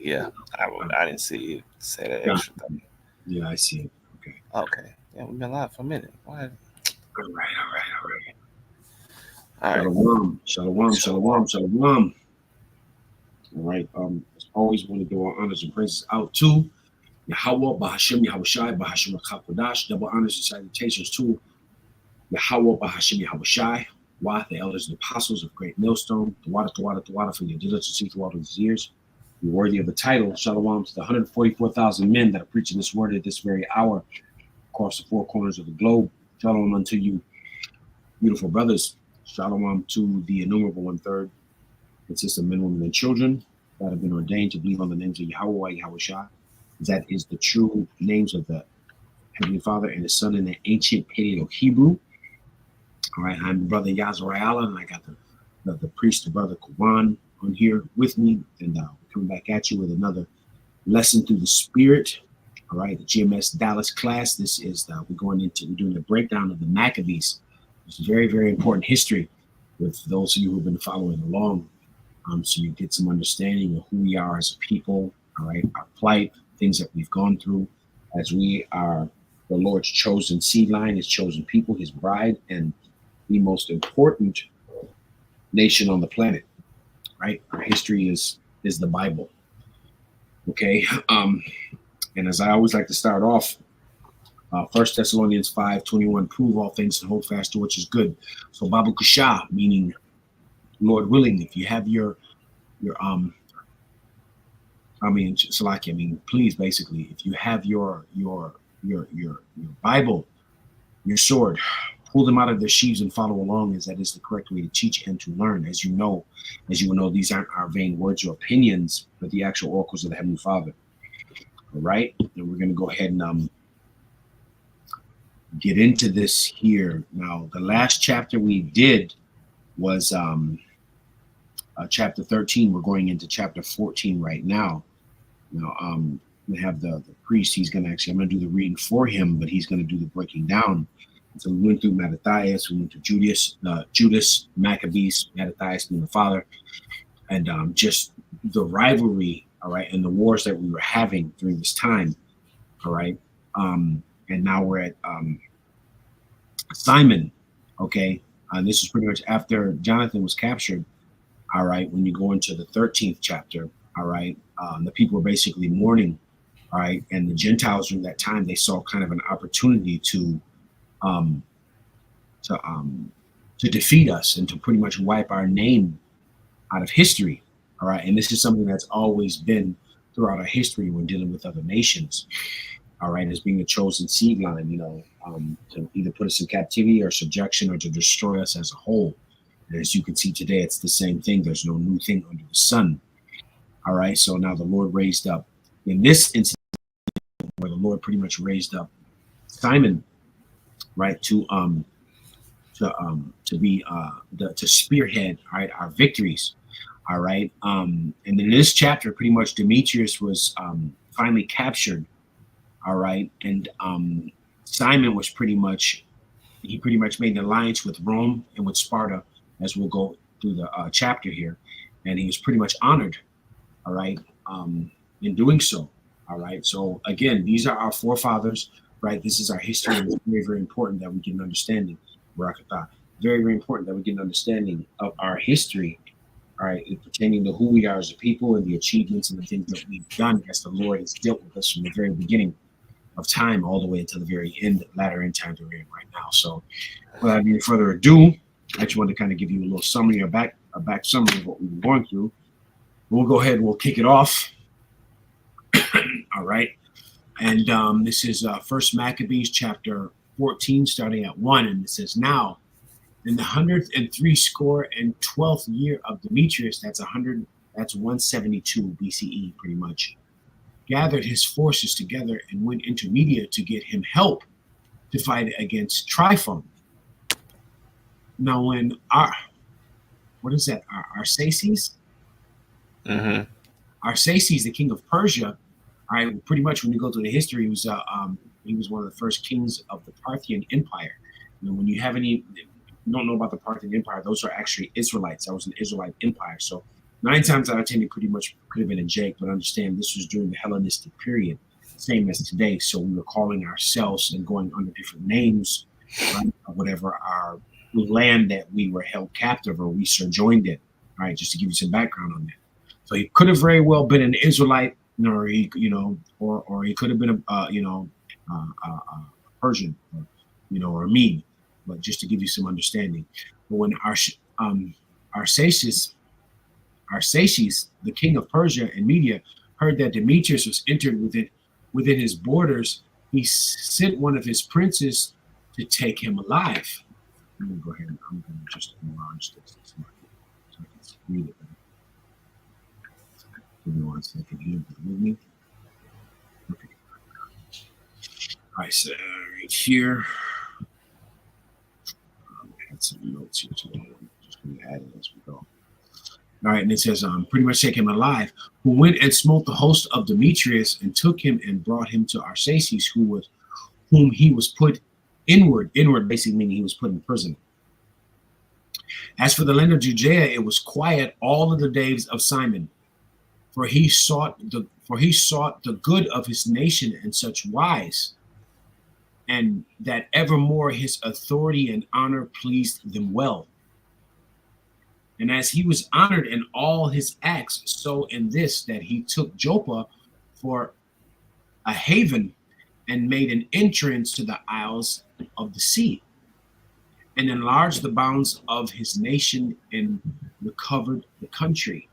Yeah, I didn't see you say that Got extra thing. it. Yeah, I see it. Okay. Okay, yeah, we've been live for a minute. Why? All right, all right, all right. All right. Shalom, shalom, Shalom. shalom, shalom. All right. As always, want to do our honors and praises out to Yahweh, Bahashim, Yahushai, Bahashim, Chakodash. Double honors and salutations to Yahweh, Bahashim, Yahushai. Why the elders and apostles of Great Millstone. The water for your diligence through all of these years. You're worthy of the title. Shalom to the 144,000 men that are preaching this word at this very hour across the four corners of the globe. Shalom unto you, beautiful brothers. Shalom to the innumerable one-third consists of men, women, and children that have been ordained to believe on the names of Yahweh, Yahushua. That is the true names of the Heavenly Father and His Son in the ancient Paleo-Hebrew. All right, I'm Brother Yazrael, and I got the priest, the Brother Quran, on here with me, and we're coming back at you with another lesson through the Spirit. All right, the GMS Dallas class. This is we're doing the breakdown of the Maccabees. It's very, very important history with those of you who have been following along. So you get some understanding of who we are as a people, all right, our plight, things that we've gone through, as we are the Lord's chosen seed line, His chosen people, His bride, and the most important nation on the planet, right? Our history is the Bible, okay? And as I always like to start off, 1 Thessalonians 5:21, prove all things and hold fast to which is good. So Babu Kusha, meaning Lord willing, if you have your Salaki, please, basically, if you have your Bible, your sword, pull them out of their sheaths and follow along, as that is the correct way to teach and to learn. As you will know, these aren't our vain words or opinions, but the actual oracles of the Heavenly Father. All right, and we're going to go ahead and get into this here. Now, the last chapter we did was chapter 13. We're going into chapter 14 right now. Now, we have the priest. He's going to I'm going to do the reading for him, but he's going to do the breaking down. So we went through Mattathias, we went through Judas, Maccabees, Mattathias being the father, and just the rivalry, all right, and the wars that we were having during this time, all right. And now we're at Simon, okay. This is pretty much after Jonathan was captured, all right. When you go into the 13th chapter, all right, the people were basically mourning, all right, and the Gentiles during that time, they saw kind of an opportunity to defeat us and to pretty much wipe our name out of history, all right. And this is something that's always been throughout our history when dealing with other nations, all right, as being a chosen seed line, to either put us in captivity or subjection or to destroy us as a whole. And as you can see today, it's the same thing. There's no new thing under the sun. All right. So now the Lord raised up in this instance where the Lord pretty much raised up Simon, right, to spearhead, all right, our victories. All right. And in this chapter, pretty much Demetrius was finally captured. All right. And Simon was pretty much made an alliance with Rome and with Sparta, as we'll go through the chapter here. And he was pretty much honored, all right, in doing so. All right. So again, these are our forefathers, right? This is our history. And it's very, very important that we get an understanding. Barakatah. Very, very important that we get an understanding of our history, all right, pertaining to who we are as a people and the achievements and the things that we've done as the Lord has dealt with us from the very beginning of time all the way until the very latter end time that we're in right now. So without any further ado, I just wanted to kind of give you a little summary, a back summary of what we've been going through. We'll go ahead and we'll kick it off. All right. And this is First Maccabees chapter 14, starting at 1. And it says, now, in the 112th year of Demetrius, that's 172 BCE, pretty much, gathered his forces together and went into Media to get him help to fight against Tryphon. Now, when Arsaces? Mm-hmm. Arsaces, the king of Persia, all right, pretty much when you go through the history, he was one of the first kings of the Parthian Empire. When you don't know about the Parthian Empire, those are actually Israelites. That was an Israelite empire. So 9 times out of 10, it pretty much could have been a Jake, but understand this was during the Hellenistic period, same as today. So we were calling ourselves and going under different names, right? Whatever our land that we were held captive or we sojourned in, right? Just to give you some background on that. So he could have very well been an Israelite, or he, or he could have been a Persian, or a Mede. But just to give you some understanding, but when Arsaces, the king of Persia and Media, heard that Demetrius was entered within his borders, he sent one of his princes to take him alive. Let me go ahead and I'm going to just enlarge this so I can read it. Give me 1 second here. With me. Okay. All right, so right here. I had some notes here, so I'm just going to add it as we go. All right, and it says, pretty much take him alive, who went and smote the host of Demetrius and took him and brought him to Arsaces, whom he was put inward basically meaning he was put in prison. As for the land of Judea, it was quiet all of the days of Simon, for he sought the good of his nation in such wise, and that evermore his authority and honor pleased them well. And as he was honored in all his acts, so in this, that he took Joppa for a haven and made an entrance to the isles of the sea, and enlarged the bounds of his nation and recovered the country.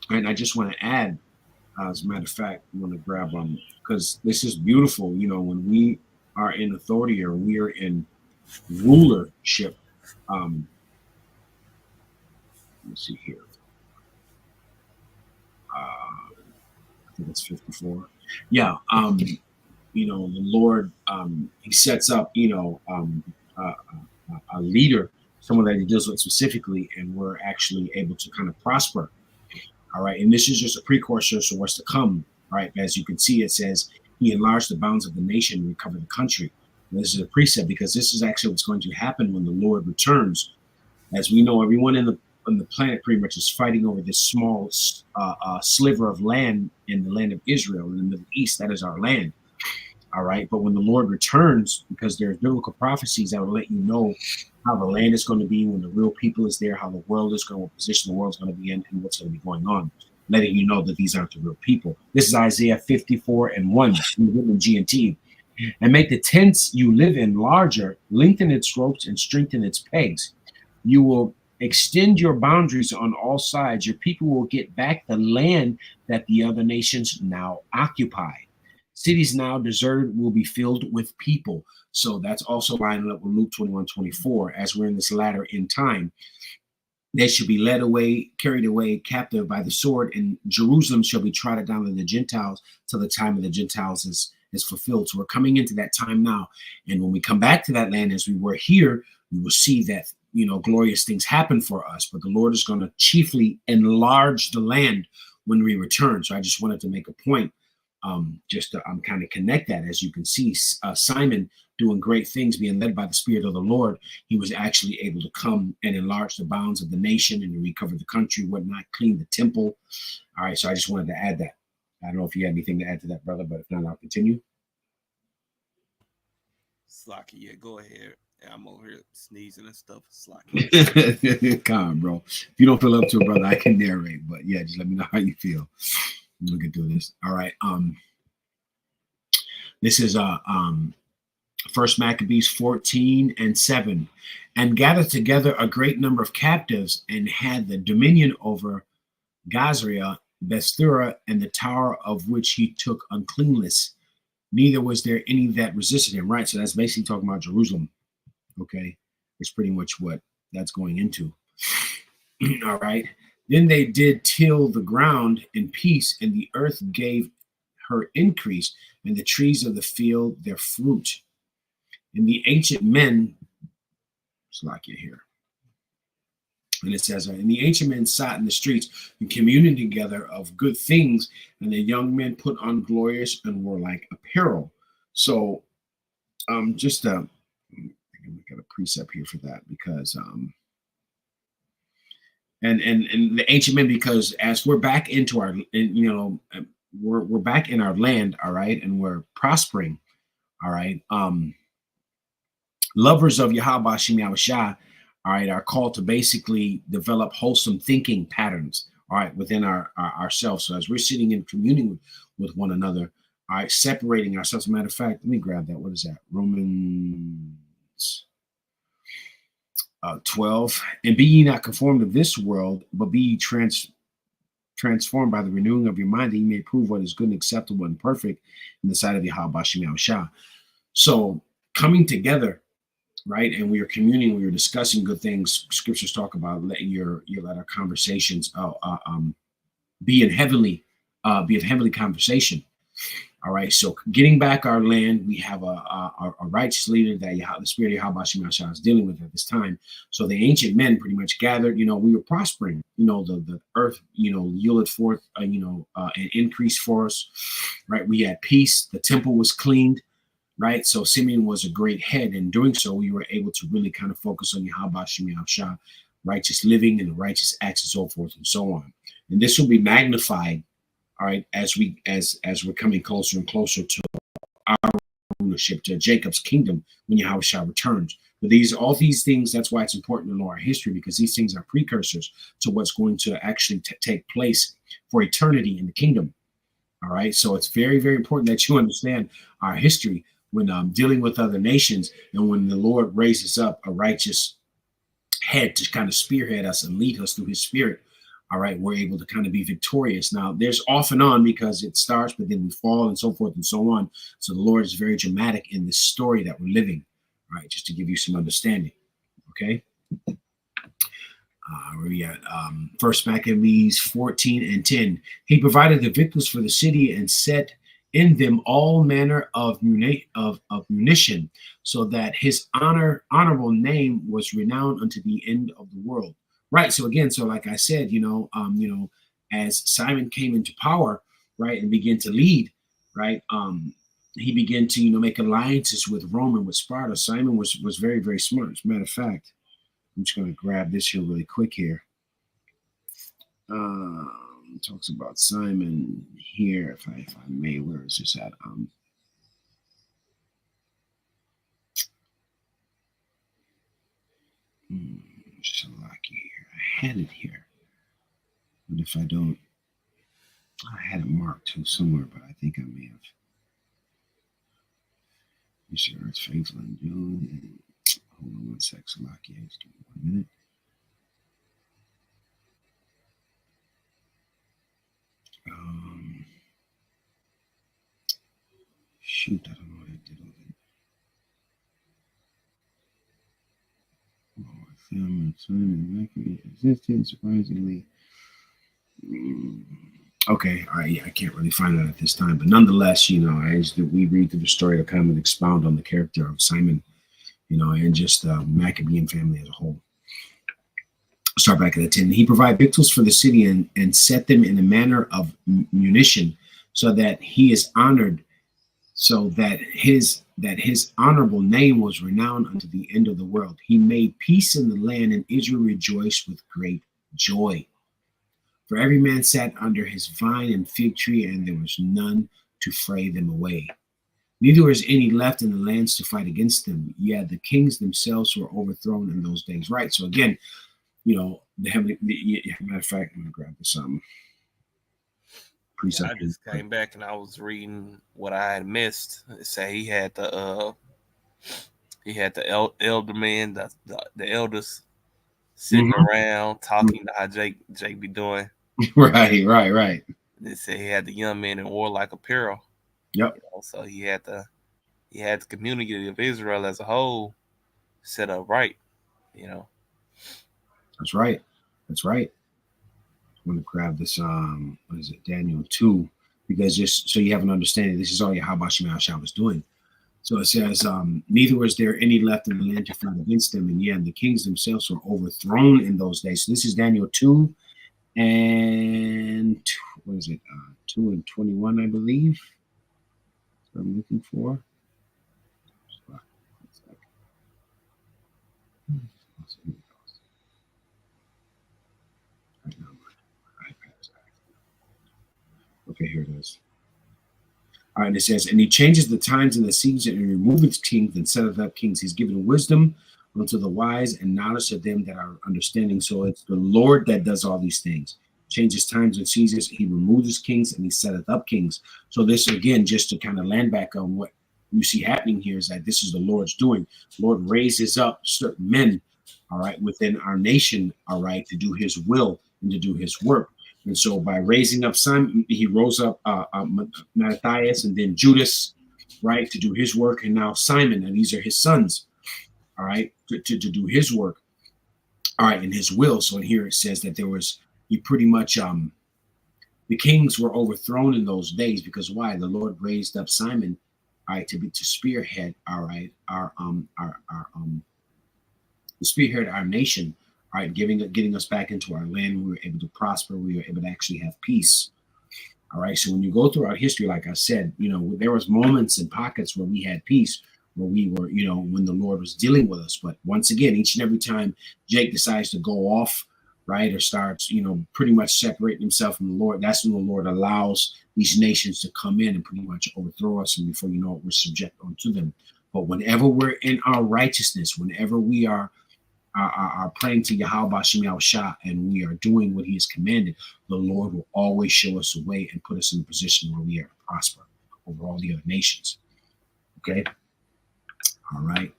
And I just want to add, as a matter of fact, I want to grab because this is beautiful. When we are in authority or we are in rulership. Let's see here. I think it's 54. Yeah. The Lord, he sets up, a leader, someone that he deals with specifically, and we're actually able to kind of prosper. All right. And this is just a precursor to what's to come. All right. As you can see, it says he enlarged the bounds of the nation and recovered the country. And this is a precept because this is actually what's going to happen when the Lord returns. As we know, everyone in the planet pretty much is fighting over this small sliver of land in the land of Israel in the Middle East. That is our land. All right. But when the Lord returns, because there's biblical prophecies that will let you know how the land is going to be when the real people is there, how the world is going, what position the world's going to be in, and what's going to be going on, letting you know that these aren't the real people. This is Isaiah 54:1 in G&T. And make the tents you live in larger, lengthen its ropes and strengthen its pegs. You will extend your boundaries on all sides. Your people will get back the land that the other nations now occupy. Cities now deserted will be filled with people. So that's also lining up with Luke 21:24. As we're in this latter end time, they shall be led away, carried away captive by the sword, and Jerusalem shall be trodden down to the Gentiles till the time of the Gentiles is fulfilled. So we're coming into that time now. And when we come back to that land as we were here, we will see that, glorious things happen for us. But the Lord is going to chiefly enlarge the land when we return. So I just wanted to make a point, just to kind of connect that. As you can see, Simon doing great things, being led by the Spirit of the Lord, he was actually able to come and enlarge the bounds of the nation and recover the country, whatnot, clean the temple. All right, so I just wanted to add that. I don't know if you had anything to add to that, brother, but if not, I'll continue. Slocky, yeah, go ahead. I'm over here sneezing and stuff. Slocky. Calm, bro. If you don't feel up to it, brother, I can narrate. But yeah, just let me know how you feel. We'll get through this. All right. This is First Maccabees 14:7, and gathered together a great number of captives, and had the dominion over Gazria, Besthura, and the tower of which he took uncleanness. Neither was there any that resisted him. Right. So that's basically talking about Jerusalem. Okay. It's pretty much what that's going into. All right. Then they did till the ground in peace, and the earth gave her increase, and the trees of the field their fruit. And the ancient men, it's like you here. And it says, and the ancient men sat in the streets and communed together of good things, and the young men put on glorious and warlike apparel. So, just I got a precept here for that, because and the ancient men, because as we're back into our, we're back in our land, all right, and we're prospering, all right. Lovers of Yahweh Hashem Yahushua, all right, are called to basically develop wholesome thinking patterns, all right, within ourselves. So as we're sitting in communing with one another, all right, separating ourselves. As a matter of fact, let me grab that. What is that? Romans 12. And be ye not conformed to this world, but be ye transformed by the renewing of your mind, that ye may prove what is good and acceptable and perfect in the sight of Yahweh Hashem Yahushua. So coming together, right, and we are communing, we are discussing good things. Scriptures talk about let our conversations be in heavenly conversation. All right, so getting back our land, we have a righteous leader that the Spirit of Yahweh Shemashah is dealing with at this time. So the ancient men pretty much gathered. We were prospering. The earth, yielded forth, an increase for us. Right, we had peace. The temple was cleaned. Right, so Simeon was a great head. In doing so, we were able to really kind of focus on Yahweh Shemashah, righteous living and righteous acts and so forth and so on. And this will be magnified. All right, as we're coming closer and closer to our rulership, to Jacob's kingdom, when Yahweh returns. But all these things, that's why it's important to know our history, because these things are precursors to what's going to actually take place for eternity in the kingdom. All right, so it's very, very important that you understand our history when dealing with other nations, and when the Lord raises up a righteous head to kind of spearhead us and lead us through His Spirit. All right, we're able to kind of be victorious. Now, there's off and on, because it starts, but then we fall and so forth and so on. So the Lord is very dramatic in this story that we're living. All right, just to give you some understanding. Okay. Where we at? First Maccabees 14:10. He provided the victuals for the city and set in them all manner of munition, so that his honorable name was renowned unto the end of the world. Right. So again, so like I said, as Simon came into power, right, and began to lead, right, he began to, make alliances with Rome and with Sparta. Simon was very, very smart. As a matter of fact, I'm just going to grab this here really quick here. Talks about Simon here, if I may. Where is this at? Shalaki here. I had it here. But if I don't, I had it marked too somewhere, but I think I may have. You sure it's faithful and June. Hold on one sec, Shalaki. Just give me 1 minute. Shoot, I don't know what I did with it. Film and Simon existed, surprisingly. Okay, all right, yeah, I can't really find that at this time, but nonetheless, as we read through the story, to kind of expound on the character of Simon, and just the Maccabean family as a whole. Start back at the 10. He provided victuals for the city and set them in a manner of munition, so that he is honored, so that his honorable name was renowned unto the end of the world. He made peace in the land, and Israel rejoiced with great joy. For every man sat under his vine and fig tree, and there was none to fray them away. Neither was any left in the lands to fight against them. Yeah, the kings themselves were overthrown in those days. Right. So again, the heavenly. Matter of fact, I'm gonna grab this precept. I just came back and I was reading what I had missed. It say he had the elder man, the elders sitting around talking to how Jake be doing. Right. They say he had the young men in warlike apparel. Yep. So he had the community of Israel as a whole set up right. That's right. I'm gonna grab this. What is it? Daniel 2, because just so you have an understanding, this is all Yahweh Shemashah was doing. So it says, neither was there any left in the land to fight against them, and the kings themselves were overthrown in those days. So this is Daniel 2 and 2 and 21, I believe. That's what I'm looking for. Okay, here it is. All right, and it says, and he changes the times and the seasons and removeth kings and setteth up kings. He's given wisdom unto the wise and knowledge to them that are understanding. So it's the Lord that does all these things. Changes times and seasons. He removes kings and he setteth up kings. So this, again, just to kind of land back on what you see happening here is that this is the Lord's doing. The Lord raises up certain men, all right, within our nation, all right, to do his will and to do his work. And so by raising up Simon, he rose up Matthias and then Judas, right, to do his work. And now Simon, and these are his sons, all right, to do his work, all right, in his will. So here it says that he pretty much, the kings were overthrown in those days because why? The Lord raised up Simon, all right, to spearhead, all right, to spearhead our nation. All right, getting us back into our land, we were able to prosper. We were able to actually have peace. All right, so when you go throughout history, like I said, there was moments and pockets where we had peace, where we were, when the Lord was dealing with us. But once again, each and every time Jake decides to go off, right, or starts, pretty much separating himself from the Lord, that's when the Lord allows these nations to come in and pretty much overthrow us. And before you know it, we're subject unto them. But whenever we're in our righteousness, whenever we are praying to Yahweh Bashem Yahushua and we are doing what he has commanded, the Lord will always show us a way and put us in a position where we are to prosper over all the other nations. Okay? All right.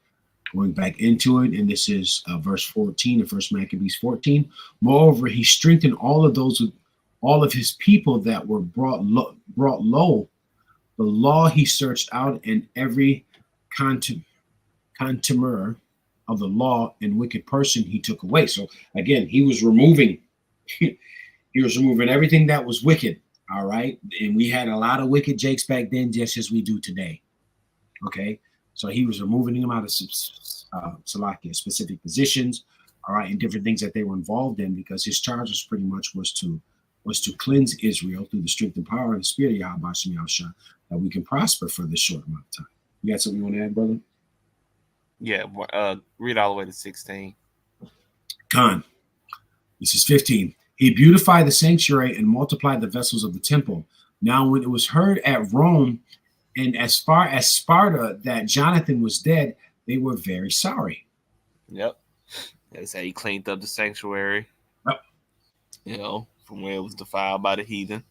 Going back into it, and this is verse 14 of 1 Maccabees 14. Moreover, he strengthened all of his people that were brought low. The law he searched out, and every contemner of the law and wicked person he took away. So again, he was removing everything that was wicked. All right. And we had a lot of wicked Jakes back then, just as we do today. Okay. So he was removing them out of specific positions, all right, and different things that they were involved in, because his charge was pretty much was to cleanse Israel through the strength and power of the spirit of Yahweh Shah, that we can prosper for this short amount of time. You got something you want to add, brother? Yeah, read all the way to 16. Khan. This is 15. He beautified the sanctuary and multiplied the vessels of the temple. Now, when it was heard at Rome and as far as Sparta that Jonathan was dead, they were very sorry. Yep. They say he cleaned up the sanctuary. Yep. From where it was defiled by the heathen.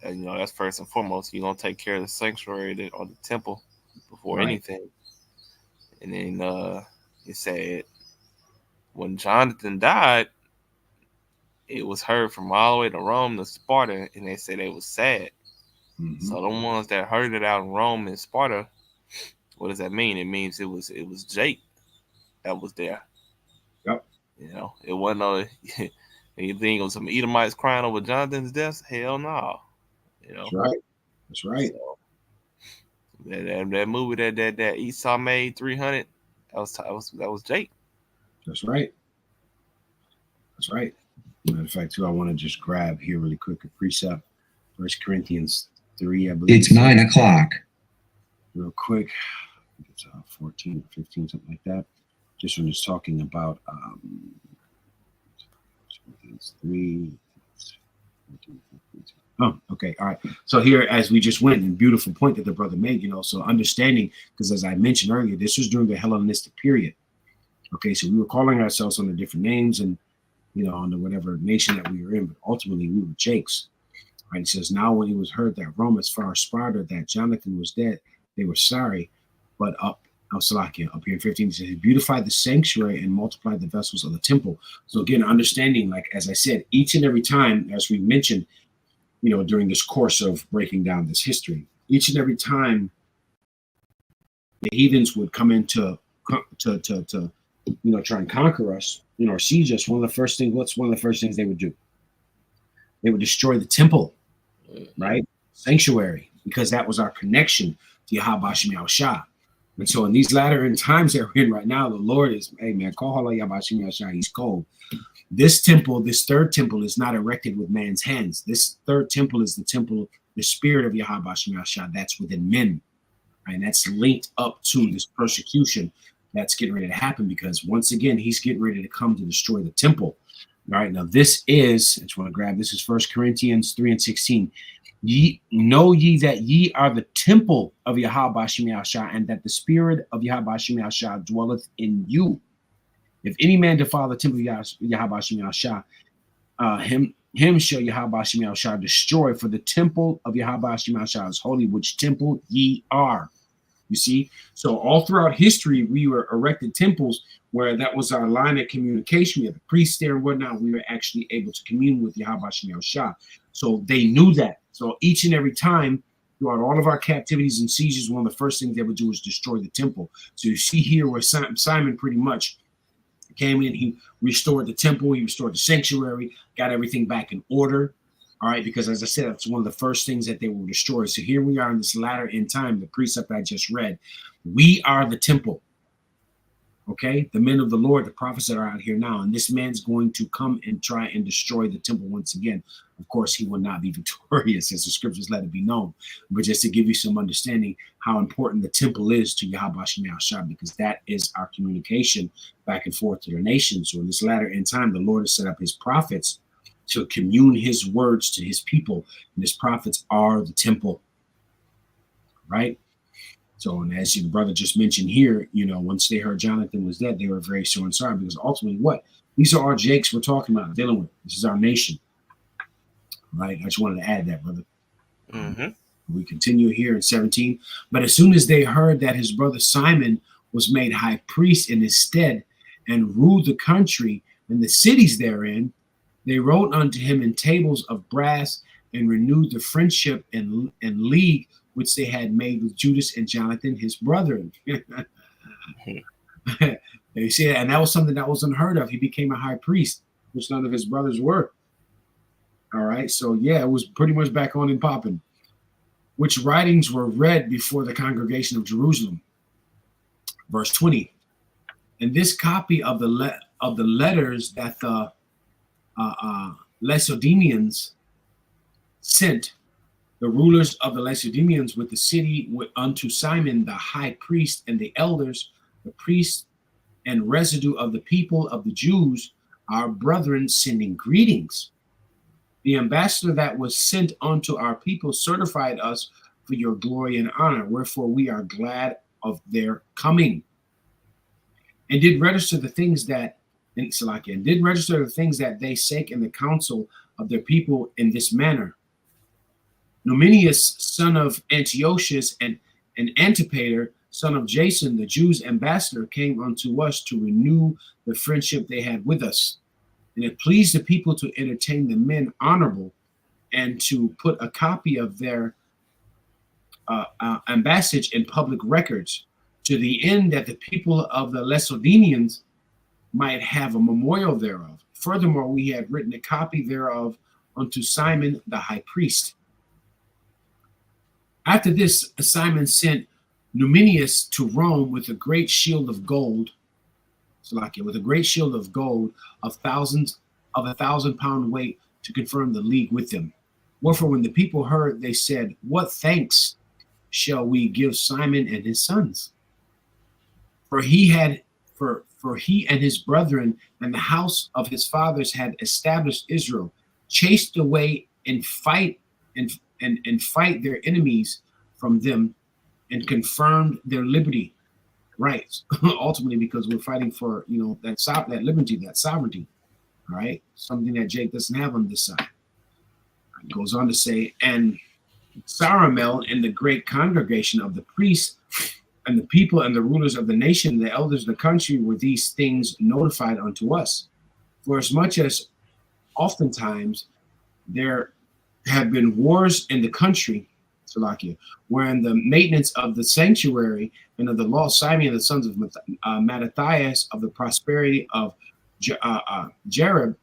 That's first and foremost. You're gonna take care of the sanctuary or the temple before anything. And then it said when Jonathan died, it was heard from all the way to Rome to Sparta, and they said they was sad. Mm-hmm. So the ones that heard it out in Rome and Sparta, what does that mean? It means it was Jake that was there. Yep. It wasn't no anything of some Edomites crying over Jonathan's death. Hell no. That's right. That's right. So, that movie that Esau made 300. That was Jake. That's right. That's right. Matter of fact, too, I want to just grab here really quick a precept. 1 Corinthians 3, I believe. It's 9 o'clock. Real quick. I think it's 14 or 15, something like that. Just when it's talking about 3. Oh, okay. All right. So here, as we just went, and beautiful point that the brother made, so understanding, because as I mentioned earlier, this was during the Hellenistic period. Okay. So we were calling ourselves under different names and, under whatever nation that we were in, but ultimately we were Jakes. Right. He says, now when it was heard that Rome, as far as Sparta, that Jonathan was dead, they were sorry. But up here in 15, he says, he beautified the sanctuary and multiplied the vessels of the temple. So again, understanding, like, as I said, each and every time, as we mentioned, during this course of breaking down this history, each and every time the heathens would come in to try and conquer us, or siege us, what's one of the first things they would do? They would destroy the temple, right? Sanctuary, because that was our connection to Yahweh Bashem Yahushua. And so in these latter end times that we're in right now, the Lord is, hey man, call Allah Yahweh Bashem Yahushua, he's cold. This temple, this third temple, is not erected with man's hands. This third temple is the temple, the spirit of Yahweh Bashem Yahushua that's within men. And that's linked up to this persecution that's getting ready to happen, because once again, he's getting ready to come to destroy the temple. All right, now this is, I just want to grab this is 1 Corinthians 3:16. Know ye that ye are the temple of Yahweh Shem Yahshua, and that the spirit of Yahweh Shem Yahshua dwelleth in you. If any man defile the temple of Yahweh Shem Yahshua, him shall Yahweh Shem Yahshua destroy, for the temple of Yahweh Shem Yahshua is holy, which temple ye are. You see, so all throughout history, we were erected temples where that was our line of communication. We had the priests there and whatnot. We were actually able to commune with Yahweh Shem Yahshua. So they knew that. So each and every time throughout all of our captivities and sieges, one of the first things they would do is destroy the temple. So you see here where Simon pretty much came in, he restored the temple, he restored the sanctuary, got everything back in order. All right, because as I said, that's one of the first things that they will destroy. So here we are in this latter end time, the precept I just read. We are the temple. Okay, the men of the Lord, the prophets that are out here now, and this man's going to come and try and destroy the temple once again. Of course, he will not be victorious, as the scriptures let it be known. But just to give you some understanding how important the temple is to Yahweh Shem Yahshua, because that is our communication back and forth to the nations. So in this latter end time, the Lord has set up his prophets to commune his words to his people. And his prophets are the temple, right? So, and as your brother just mentioned here, once they heard Jonathan was dead, they were very sore and sorry, because ultimately what? These are our Jakes we're talking about, dealing with. This is our nation, right? I just wanted to add that, brother. Mm-hmm. We continue here in 17. But as soon as they heard that his brother Simon was made high priest in his stead and ruled the country and the cities therein, they wrote unto him in tables of brass and renewed the friendship and league which they had made with Judas and Jonathan, his brethren. They see, and that was something that was unheard of. He became a high priest, which none of his brothers were. All right, so yeah, it was pretty much back on and popping. Which writings were read before the congregation of Jerusalem. Verse 20. And this copy of the letters that the Lacedaemonians sent, the rulers of the Lacedaemonians with the city unto Simon the high priest and the elders, the priests and residue of the people of the Jews, our brethren, sending greetings. The ambassador that was sent unto our people certified us for your glory and honor, wherefore we are glad of their coming. And did register the things that they sake in the council of their people in this manner. Numenius, son of Antiochus, and Antipater, son of Jason, the Jews' ambassador, came unto us to renew the friendship they had with us. And it pleased the people to entertain the men honorable and to put a copy of their ambassage in public records, to the end that the people of the Lacedaemonians might have a memorial thereof. Furthermore, we had written a copy thereof unto Simon the high priest. After this, Simon sent Numenius to Rome with a great shield of gold, with a great shield of gold of 1,000-pound weight, to confirm the league with them. Wherefore, when the people heard, they said, what thanks shall we give Simon and his sons? For he and his brethren and the house of his fathers had established Israel, chased away and fight their enemies from them, and confirmed their liberty rights. Ultimately, because we're fighting for that liberty, that sovereignty. All right, something that Jake doesn't have on this side. It goes on to say, and Saramel and the great congregation of the priests and the people and the rulers of the nation, the elders of the country, were these things notified unto us. For as much as oftentimes there have been wars in the country, Salakia, wherein the maintenance of the sanctuary and of the law, Simon and the sons of Mattathias, of the prosperity of Jereb,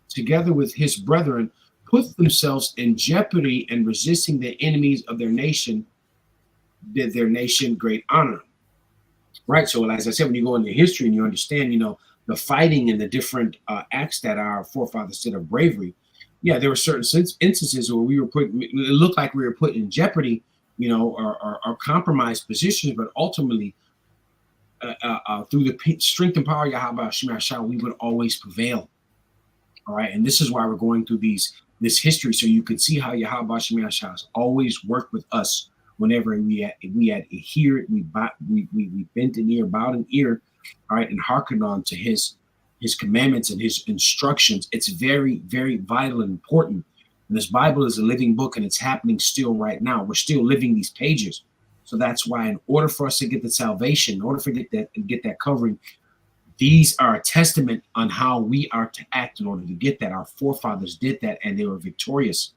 together with his brethren, put themselves in jeopardy and resisting the enemies of their nation, did their nation great honor. Right. So, as I said, when you go into history and you understand, the fighting and the different acts that our forefathers did of bravery, yeah, there were certain instances where it looked like we were put in jeopardy, or compromised positions, but ultimately, through the strength and power of Yahweh Shem Yahshua, we would always prevail. All right, and this is why we're going through this history, so you can see how Yahweh Shem Yahshua has always worked with us whenever we had adhered, we bent an ear, bowed an ear, all right, and hearkened on to his commandments and his instructions. It's very, very vital and important. And this Bible is a living book, and it's happening still right now. We're still living these pages. So that's why, in order for us to get the salvation, in order for get that covering, these are a testament on how we are to act in order to get that. Our forefathers did that, and they were victorious.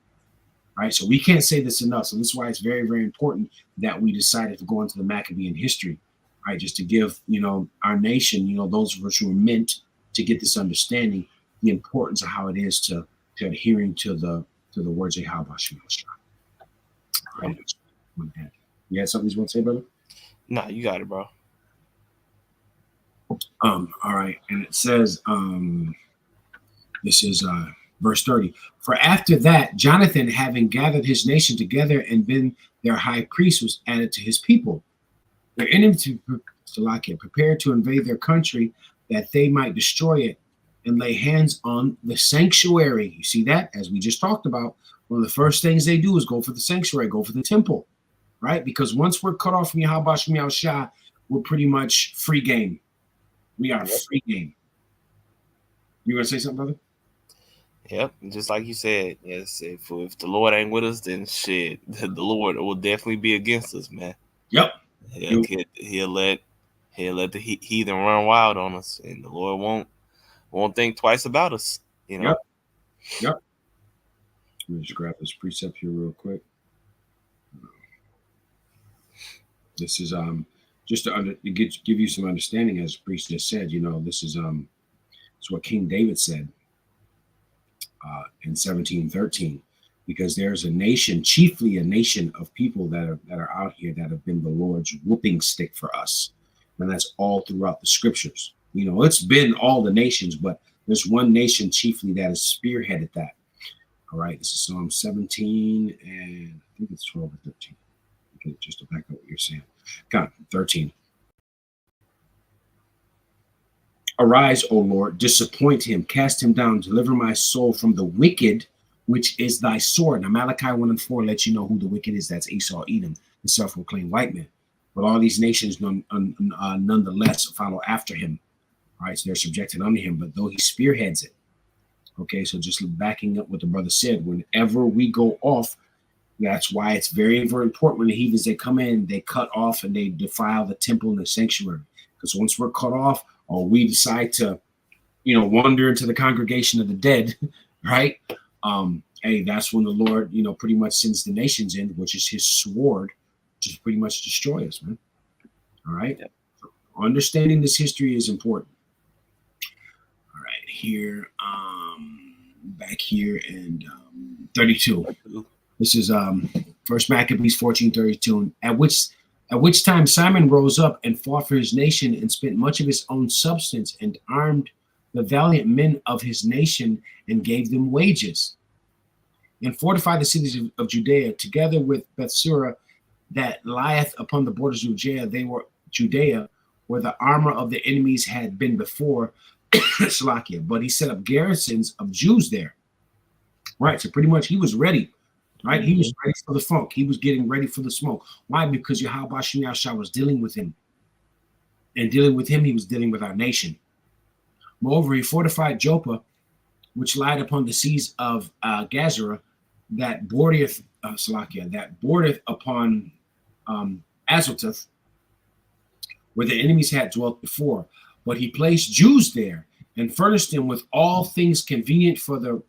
Right, so we can't say this enough. So this is why it's very, very important that we decided to go into the Maccabean history, right? Just to give, our nation, those of us who are meant to get this understanding, the importance of how it is to adhering to the words of Yahweh. Right. You had something you want to say, brother? Nah, you got it, bro. All right, and it says, this is verse 30. For after that, Jonathan, having gathered his nation together and been their high priest, was added to his people. Their enemies prepared to invade their country, that they might destroy it and lay hands on the sanctuary. You see that? As we just talked about, one of the first things they do is go for the sanctuary, go for the temple, right? Because once we're cut off from Yahweh Shem Yahushua, we're pretty much free game. We are free game. You want to say something, brother? Yep, just like you said. Yes, if the Lord ain't with us, then shit, the Lord will definitely be against us, man. Yep. He'll let the heathen run wild on us, and the Lord won't think twice about us. Yep. Let me just grab this precept here real quick. This is just to give you some understanding, as the priest just said. This is it's what King David said in 1713, because there's a nation, chiefly a nation of people that are out here that have been the Lord's whooping stick for us, and that's all throughout the scriptures. It's been all the nations, but there's one nation chiefly that has spearheaded that. All right, this is Psalm 17, and I think it's 12 or 13. Okay, just to back up what you're saying. God, 13. Arise, O Lord, disappoint him, cast him down, deliver my soul from the wicked, which is thy sword. Now, Malachi 1 and 4 lets you know who the wicked is. That's Esau, Edom, the self-proclaimed white man. But all these nations nonetheless follow after him. All right, so they're subjected under him, but though he spearheads it. Okay, so just backing up what the brother said, whenever we go off, that's why it's very, very important when the heathens, they come in, they cut off and they defile the temple and the sanctuary. Because once we're cut off, or we decide to, wander into the congregation of the dead, right? Hey, that's when the Lord, pretty much sends the nations in, which is his sword, to pretty much destroy us, man. All right? Yeah. So understanding this history is important. All right, here, back here in 32. This is First Maccabees 14:32, at which time Simon rose up and fought for his nation and spent much of his own substance and armed the valiant men of his nation and gave them wages, and fortified the cities of Judea together with Bethsura that lieth upon the borders of Judea, where the armor of the enemies had been before, Salakia. But he set up garrisons of Jews there. Right, so pretty much he was ready. Right, he was ready for the funk. He was getting ready for the smoke. Why? Because Yahweh Shem Yahushua was dealing with him. And dealing with him, he was dealing with our nation. Moreover, he fortified Joppa, which lied upon the seas of Gazara, that bordereth upon Azotus, where the enemies had dwelt before. But he placed Jews there and furnished them with all things convenient for the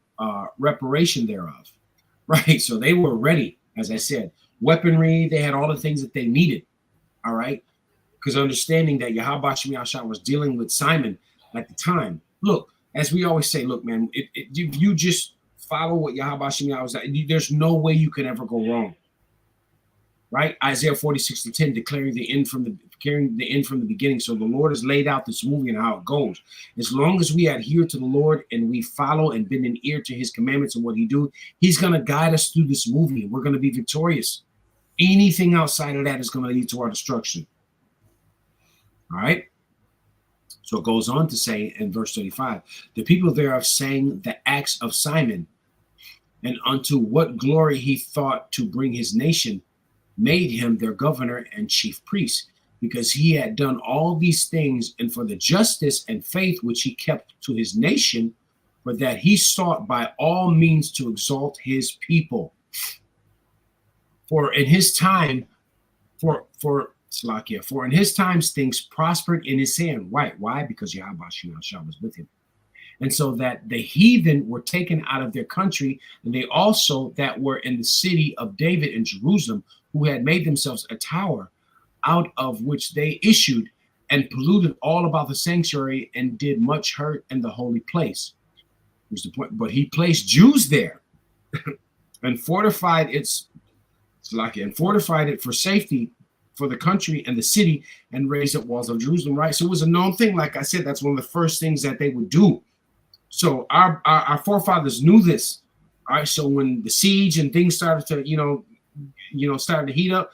reparation thereof. Right, so they were ready, as I said, weaponry. They had all the things that they needed. All right, because understanding that Yahweh Shem Yahushua was dealing with Simon at the time. Look, as we always say, look, man, if you just follow what Yahweh Shem Yahushua, there's no way you can ever go wrong. Right, Isaiah 46:10, declaring the end from the beginning. So the Lord has laid out this movie and how it goes. As long as we adhere to the Lord and we follow and bend an ear to his commandments and what he do, he's going to guide us through this movie. We're going to be victorious. Anything outside of that is going to lead to our destruction. All right. So it goes on to say in verse 35, the people thereof sang the acts of Simon, and unto what glory he thought to bring his nation, made him their governor and chief priest, because he had done all these things, and for the justice and faith which he kept to his nation, for that he sought by all means to exalt his people. For in his time, for Slakia, for in his times things prospered in his hand. Why? Why? Because Yahweh was with him. And so that the heathen were taken out of their country, and they also that were in the city of David in Jerusalem, who had made themselves a tower, out of which they issued and polluted all about the sanctuary and did much hurt in the holy place. Here's the point. But he placed Jews there and fortified it for safety for the country and the city, and raised up walls of Jerusalem. Right. So it was a known thing. Like I said, that's one of the first things that they would do. So our forefathers knew this. All right. So when the siege and things started to, started to heat up,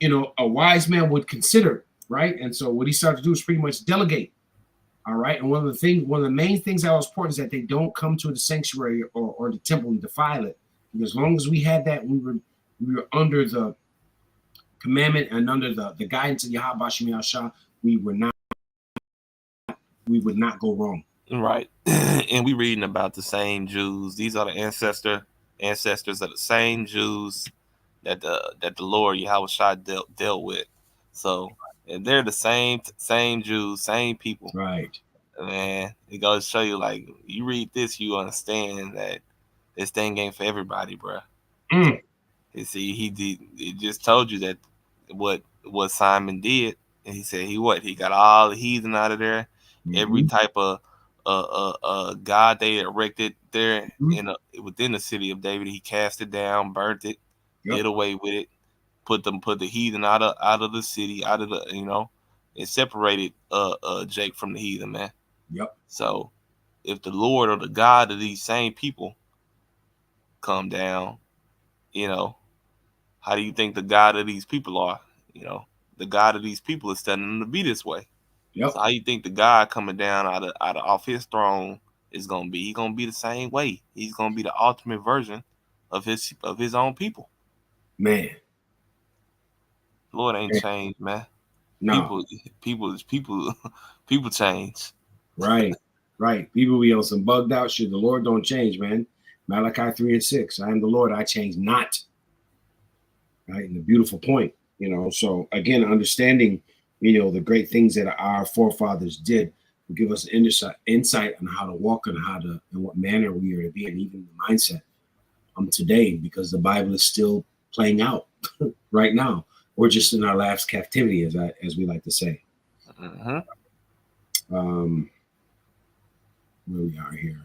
a wise man would consider, right? And so what he started to do is pretty much delegate. All right. And one of the main things that was important is that they don't come to the sanctuary or the temple and defile it. Because as long as we had that, we were under the commandment and under the guidance of Yahweh Shem Yahshua, we would not go wrong. Right. And we reading about the same Jews. These are the ancestors of the same Jews that the Lord Yahweh dealt with. So, and they're the same Jews, same people. Right. Man, it goes to show you, like, you read this, you understand that this thing ain't for everybody, bro. You see, he just told you that what Simon did, and he said he got all the heathen out of there, every type of God they erected there within the city of David, he cast it down, burnt it, did away with it, put the heathen out of the city, out of the and separated Jake from the heathen, man. Yep. So if the Lord or the God of these same people come down, how do you think the God of these people are? The God of these people is telling them to be this way. Yep. So how you think the God coming down out of off his throne is gonna be? He's gonna be the same way. He's gonna be the ultimate version of his own people. Man, Lord ain't changed, man. No. People change. Right. People be on some bugged out shit. The Lord don't change, man. Malachi 3:6. I am the Lord, I change not. Right. And the beautiful point, So again, understanding, the great things that our forefathers did will give us insight on how to walk and in what manner we are to be, and even the mindset today, because the Bible is still playing out right now. We're just in our last captivity, as we like to say. Where we are here,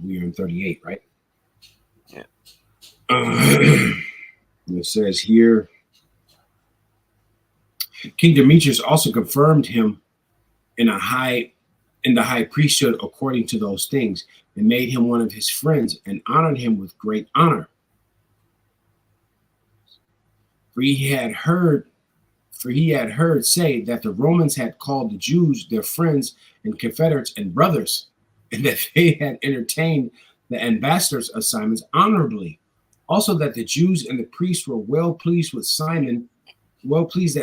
we are in 38, right? Yeah. It says here, King Demetrius also confirmed him in the high priesthood according to those things, and made him one of his friends, and honored him with great honor. For he had heard say that the Romans had called the Jews their friends and confederates and brothers, and that they had entertained the ambassadors of Simon honorably. Also that the Jews and the priests were well pleased that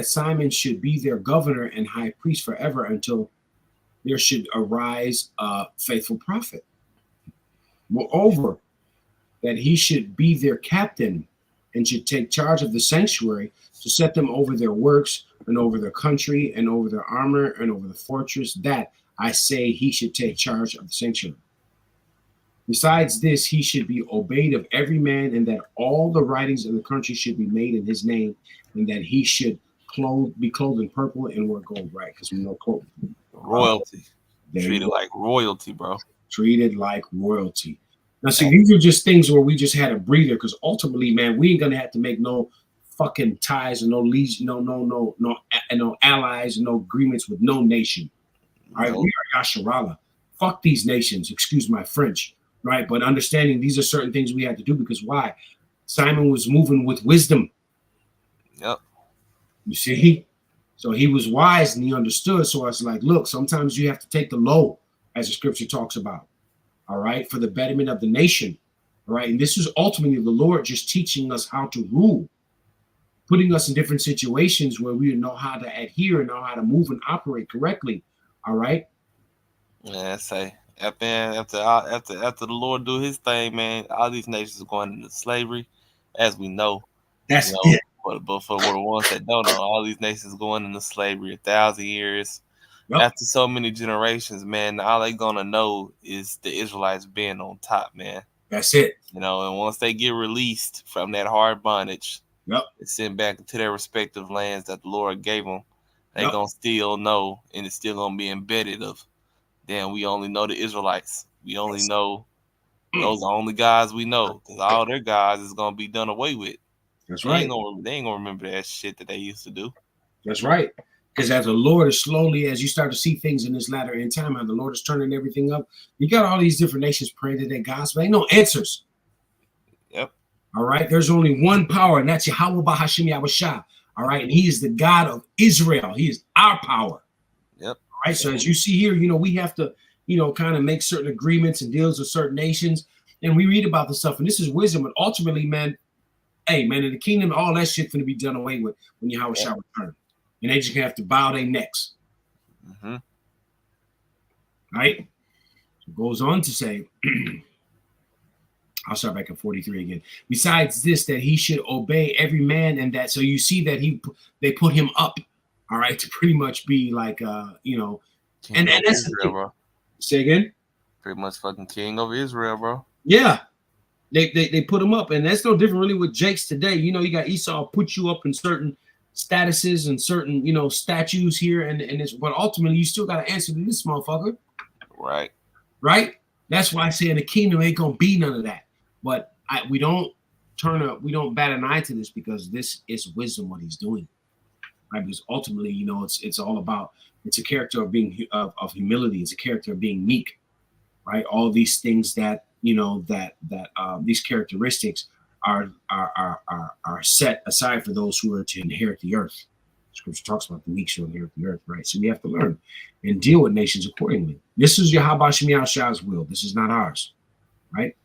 Simon should be their governor and high priest forever, until there should arise a faithful prophet. Moreover, that he should be their captain and should take charge of the sanctuary, to set them over their works and over their country and over their armor and over the fortress, that I say he should take charge of the sanctuary. Besides this, he should be obeyed of every man, and that all the writings of the country should be made in his name, and that he should be clothed in purple and wear gold, right? Because we know clothes. Royalty. Treated like royalty, bro. Treated like royalty. Now, see, these are just things where we just had a breather, because ultimately, man, we ain't gonna have to make no fucking ties and no leads, no allies, and no agreements with no nation. All right, we are Yasharala. Fuck these nations. Excuse my French. Right, but understanding these are certain things we had to do, because why? Simon was moving with wisdom. Yep. You see? So he was wise and he understood. So I was like, look, sometimes you have to take the low, as the scripture talks about, all right, for the betterment of the nation. All right. And this is ultimately the Lord just teaching us how to rule, putting us in different situations where we know how to adhere and know how to move and operate correctly. All right. Yeah, say after the Lord do His thing, man, all these nations are going into slavery, as we know. You That's know, it. but for the ones that don't know, all these nations going into slavery 1,000 years. Yep. After so many generations, man, all they gonna know is the Israelites being on top, man. That's it. You know, and once they get released from that hard bondage, Yep. and sent back into their respective lands that the Lord gave them, they Yep. gonna still know, and it's still gonna be embedded of. Then we only know the Israelites. We only That's, know mm, those are the only guys we know, because all their guys is gonna be done away with. that's They ain't right. gonna they ain't gonna remember that shit that they used to do. That's right. Because as the Lord is slowly, as you start to see things in this latter end time, how the Lord is turning everything up, you got all these different nations praying to their gospel. Ain't no answers. Yep. All right. There's only one power, and that's Yahweh Bahashim Yahushua. All right. And he is the God of Israel. He is our power. Yep. All right. So as you see here, we have to, kind of make certain agreements and deals with certain nations. And we read about this stuff, and this is wisdom. But ultimately, man, hey, man, in the kingdom, all that shit's going to be done away with when Yahweh shall return. And they just gonna have to bow their necks. Mm-hmm. Right? It goes on to say, I'll start back at 43 again. Besides this, that he should obey every man, and that, so you see that they put him up, all right, to pretty much be like, and that's the Israel, thing. bro. Say again? Pretty much fucking king of Israel, bro. Yeah. They put him up, and that's no different really with Jake's today. You got Esau put you up in certain statuses and certain, statues here, and it's, but ultimately you still got to answer to this motherfucker. Right. Right? That's why I say in the kingdom ain't gonna be none of that. But we don't bat an eye to this, because this is wisdom what he's doing. Right? Because ultimately, it's all about, it's a character of being of humility. It's a character of being meek. Right? All these things that these characteristics are set aside for those who are to inherit the earth. Scripture talks about the meek shall inherit the earth, right? So we have to learn and deal with nations accordingly. This is Yahweh Shem Yahshua's will. This is not ours, right?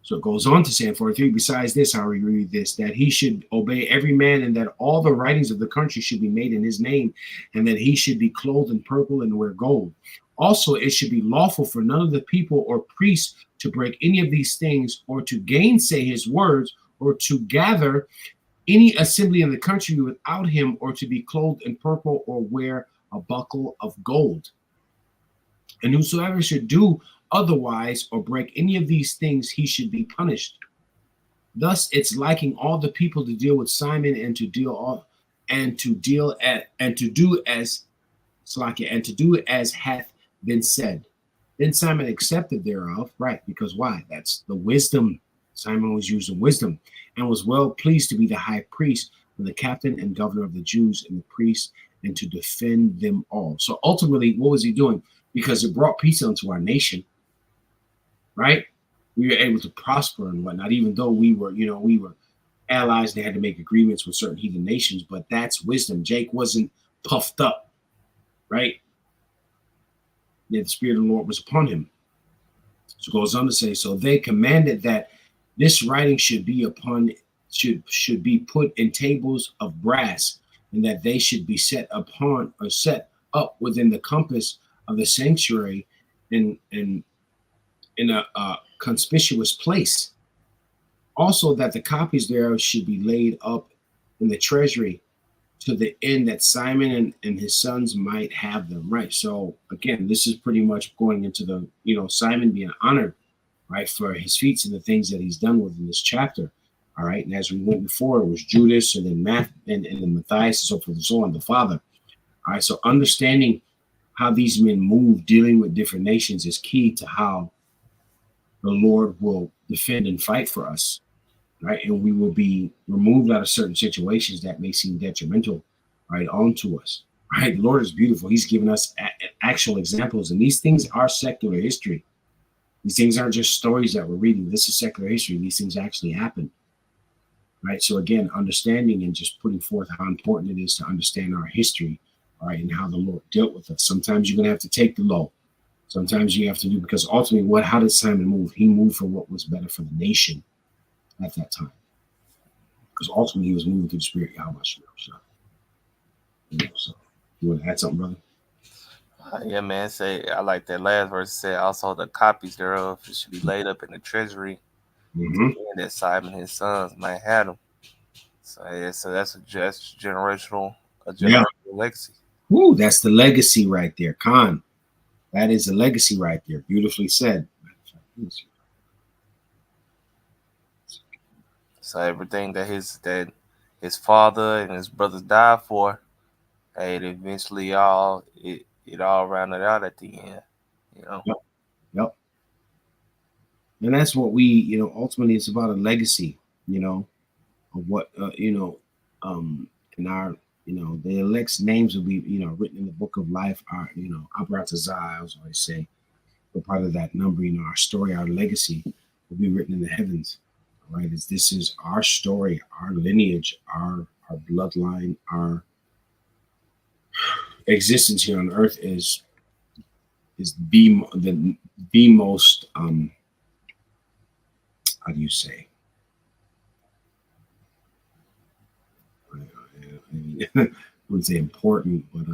So it goes on to say in 43, besides this, how we read this, that he should obey every man, and that all the writings of the country should be made in his name, and that he should be clothed in purple and wear gold. Also, it should be lawful for none of the people or priests to break any of these things, or to gainsay his words, or to gather any assembly in the country without him, or to be clothed in purple, or wear a buckle of gold. And whosoever should do otherwise, or break any of these things, he should be punished. Thus, it's liking all the people to deal with Simon, and to do as hath been said. Then Simon accepted thereof, right? Because why? That's the wisdom. Simon was using wisdom, and was well pleased to be the high priest, and the captain and governor of the Jews and the priests, and to defend them all. So ultimately, what was he doing? Because it brought peace unto our nation, right? We were able to prosper and whatnot, even though we were allies. They had to make agreements with certain heathen nations, but that's wisdom. Jake wasn't puffed up, right? Yet the Spirit of the Lord was upon him. So it goes on to say, so they commanded that this writing should be put in tables of brass, and that they should be set up within the compass of the sanctuary in a conspicuous place. Also, that the copies thereof should be laid up in the treasury, to the end that Simon and his sons might have them. Right. So again, this is pretty much going into the, Simon being honored, right, for his feats and the things that he's done within this chapter. All right. And as we went before, it was Judas, and then and then Matthias, and so forth and so on, the father. All right. So understanding how these men move, dealing with different nations, is key to how the Lord will defend and fight for us. Right, and we will be removed out of certain situations that may seem detrimental, right, onto us. Right, the Lord is beautiful. He's given us actual examples, and these things are secular history. These things aren't just stories that we're reading. This is secular history. These things actually happen. Right, so again, understanding and just putting forth how important it is to understand our history all right, and how the Lord dealt with us. Sometimes you're going to have to take the low. Sometimes you have to do, because ultimately, how did Simon move? He moved for what was better for the nation at that time. Because ultimately, he was moving through the Spirit. Yahweh. So, you want to add something, brother? Yeah, man. Say I like that last verse. It said also the copies thereof should be laid up in the treasury, Mm-hmm. and that Simon and his sons might have them. So yeah, so that's a Yeah. generational legacy. Woo, that's the legacy right there, Khan. That is a legacy right there. Beautifully said. So everything that his father and his brothers died for, hey, it all rounded out at the end. You know. Yep. Yep. And that's what we, ultimately it's about a legacy, of what, in our, the elect's names will be, written in the book of life. Our, Abratazah, I always say, we're part of that number, our story, our legacy will be written in the heavens. Right? This is our story, our lineage, our bloodline, our existence here on earth is the most how do you say, I wouldn't say important, but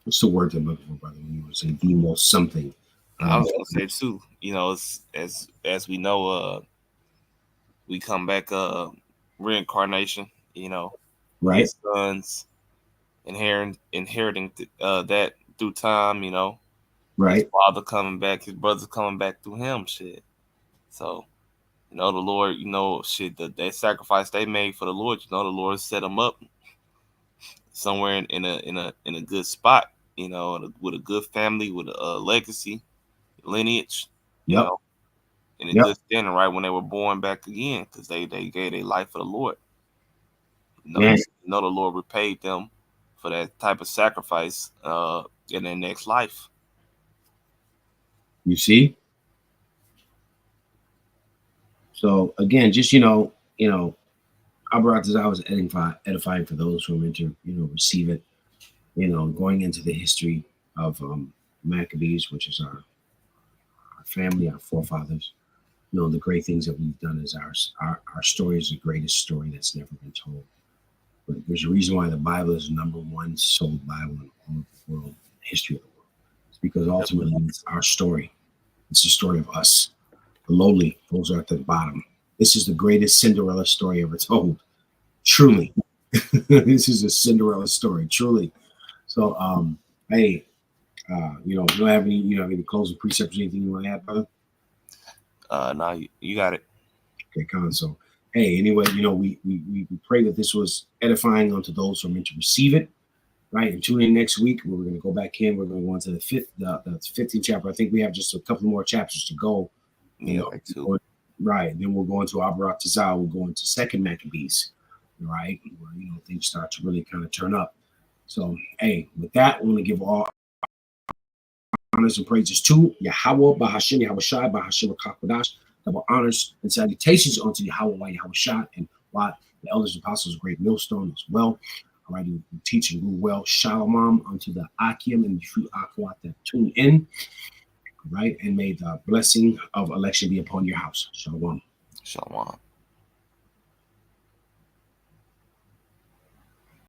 what's the word I'm looking for, brother? When you would say the most something. I was gonna say too. As we know, we come back, reincarnation. Right, His sons inheriting that through time. His right. father coming back, his brothers coming back through him. Shit. So the Lord, shit, that sacrifice they made for the Lord, the Lord set them up somewhere in a good spot, with a good family, with a legacy, lineage, you Yep, know, in a yep. good standing, right when they were born back again, because they gave their life for the Lord. Man, The Lord repaid them for that type of sacrifice in their next life. you see. So again, just I was edifying for those who are meant to, receive it. Going into the history of Maccabees, which is our family, our forefathers. The great things that we've done is our story is the greatest story that's never been told. But there's a reason why the Bible is the number one sold Bible in all of the world, history of the world. It's because ultimately it's our story. It's the story of us, the lowly, those are at the bottom. This is the greatest Cinderella story ever told. Truly, this is a Cinderella story. Truly. So, hey, you don't have any closing precepts or anything you want to add, brother? Now you got it. Okay, Con. So, hey, anyway, we pray that this was edifying unto those who are meant to receive it, right? And tune in next week. We're going to go back in. We're going to go into the 15th chapter. I think we have just a couple more chapters to go. Yeah, like two. Right. And then we'll go into Abarat Tazal. We'll go into Second Maccabees, right? Where, things start to really kind of turn up. So, hey, with that, we're going to give all honors and praises to Yahweh, Bahashim, Yahweh Shai, Bahashim, Kakwadash. Double honors and salutations unto Yahweh, Yahweh Shai, and Lot, the elders and apostles, great millstone as well. All right, you teach and rule well. Shalom unto the Akim and the true Akwat that tune in. All right, and may the blessing of election be upon your house. Shalom. Shalom.